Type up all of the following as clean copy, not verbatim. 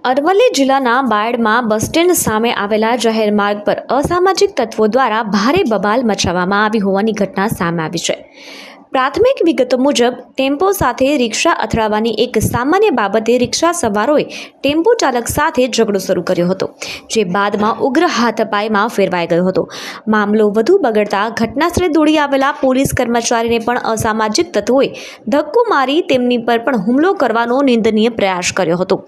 અરવલ્લી જિલ્લાના બાયડમાં bus stand સામે આવેલા જાહેર માર્ગ પર અસામાજિક તત્વો દ્વારા ભારે બબાલ મચાવવામાં આવી હોવાની ઘટના સામે આવી છે। પ્રાથમિક વિગતો મુજબ ટેમ્પો સાથે રિક્ષા અથડાવાની એક સામાન્ય બાબતે રિક્ષા સવારોએ ટેમ્પો ચાલક સાથે ઝઘડો શરૂ કર્યો હતો, જે બાદમાં ઉગ્ર હાથાપાઈમાં ફેરવાઈ ગયો હતો। મામલો વધુ બગડતા ઘટનાસ્થળે દોડી આવેલા પોલીસ કર્મચારીને પણ અસામાજિક તત્વોએ ધક્કો મારી તેમની પર પણ હુમલો કરવાનો નિંદનીય પ્રયાસ કર્યો હતો।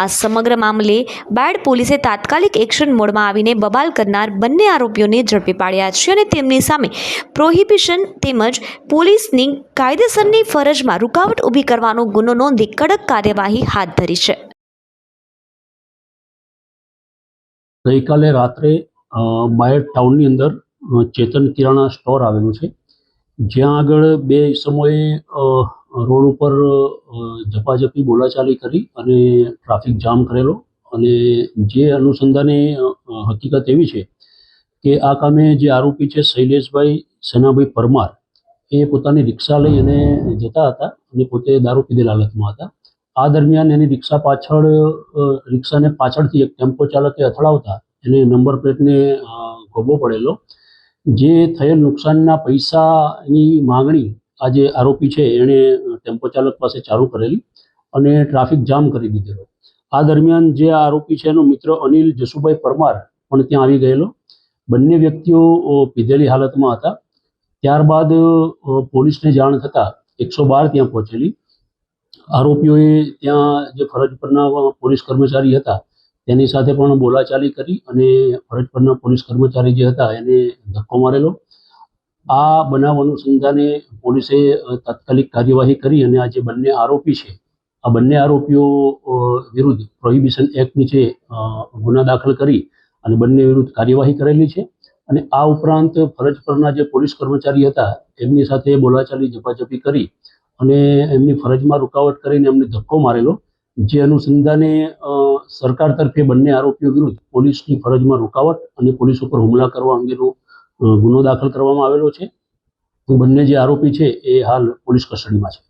આ સમગ્ર મામલે બાયડ પોલીસે તાત્કાલિક એક્શન મોડમાં આવીને બબાલ કરનાર બંને આરોપીઓને ઝડપી પાડ્યા છે અને તેમની સામે પ્રોહિબિશન તેમજ પોલીસની કાયદેસરની ફરજમાં રૂકાવટ ઊભી કરવાનો ગુનો નોંધી કડક કાર્યવાહી હાથ ધરી છે। ગઈકાલે રાત્રે બાયડ ટાઉનની અંદર ચેતન કિરાણા સ્ટોર આવેલું છે, જ્યાં આગળ બે સમયે રોડ ઉપર ઝપાઝપી બોલાચાલી કરી અને ટ્રાફિક જામ કરેલો। અને જે અનુસંધાને હકીકત એવી છે કે આ કામે જે આરોપી છે શૈલેષભાઈ સનાભાઈ પરમાર, એ પોતાની રિક્ષા લઈ અને જતા હતા અને પોતે દારૂ પીધેલ હાલતમાં હતા। આ દરમિયાન એની રિક્ષાને પાછળથી એક ટેમ્પો ચાલકે અથડાવતા એને નંબર પ્લેટને ગોબો પડેલો। જે થયેલ નુકસાનના પૈસાની માગણી આ જે આરોપી છે એણે ટેમ્પો ચાલક પાસે ચાલુ કરેલી અને ટ્રાફિક જામ કરી દીધેલો। આ દરમિયાન જે આરોપી છે એનો મિત્ર અનિલ જસુભાઈ પરમાર પણ ત્યાં આવી ગયેલો। બંને વ્યક્તિઓ પીધેલી હાલતમાં હતા। ત્યારબાદ પોલીસને જાણ થતાં 112 ત્યાં પહોંચેલી। આરોપીઓએ ત્યાં જે ફરજ પરના પોલીસ કર્મચારી હતા તેની સાથે પણ બોલાચાલી કરી અને ફરજ પરના પોલીસ કર્મચારી જે હતા એને ધક્કો મારેલો। આ બનાવ અનુસંધાને પોલીસે તાત્કાલિક કાર્યવાહી કરી અને આ જે બંને આરોપી છે આ બંને આરોપીઓ વિરુદ્ધ પ્રોહિબિશન એક્ટ નીચે ગુના દાખલ કરી અને બંને વિરુદ્ધ કાર્યવાહી કરેલી છે। અને આ ઉપરાંત ફરજ પરના જે પોલીસ કર્મચારી હતા એમની સાથે બોલાચાલી ઝપાઝપી કરી અને એમની ફરજમાં રૂકાવટ કરીને એમને ધક્કો મારેલો। જે અનુસંધાને સરકાર તરફે બંને આરોપીઓ વિરુદ્ધ પોલીસની ફરજમાં રૂકાવટ અને પોલીસ ઉપર હુમલા કરવા અંગેનો ગુનો દાખલ કરવામાં આવેલો છે। બંને જે આરોપી છે એ હાલ પોલીસ કસ્ટડીમાં છે।